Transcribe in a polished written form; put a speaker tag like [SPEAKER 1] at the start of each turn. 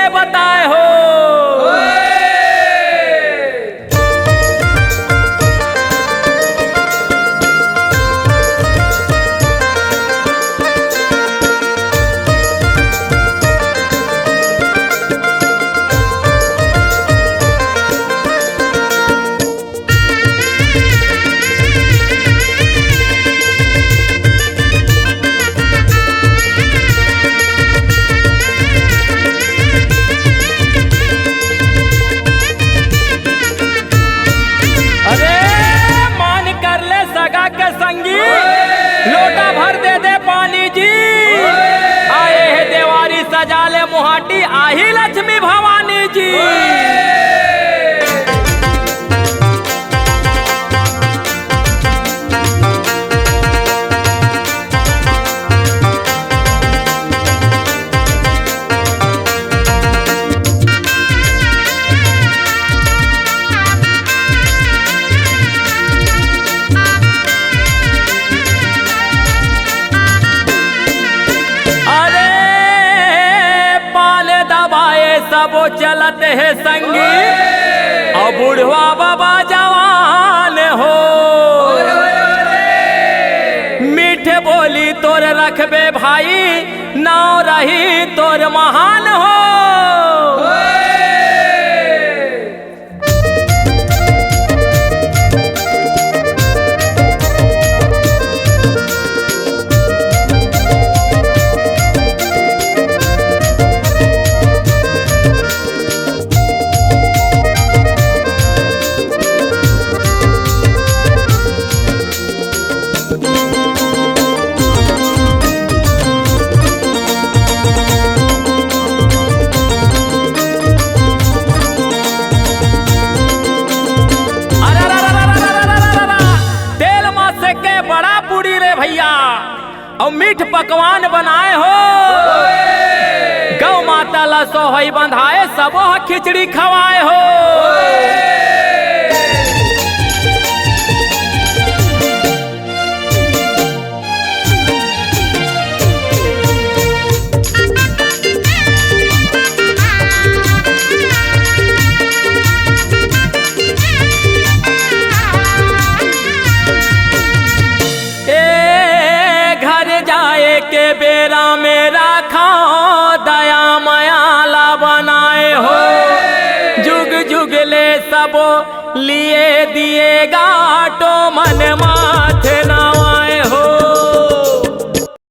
[SPEAKER 1] के बताए हो। लोटा भर दे दे पानी जी, आए है देवारी सजा ले मुहाटी, आही लक्ष्मी भवानी जी। सबो चलत है संगी, और बुढ़वा बाबा जवान हो। मीठे बोली तोर रखबे भाई, नाव रही तोर महान हो। और मीठ पकवान बनाए हो, गौ माता ला सोहई बंधाए, सबो खिचड़ी खवाए हो। के बेरा मेरा खाओ, दया मयाला बनाए हो। जुग जुग ले सबो लिए दिएगा, तो मन माथे न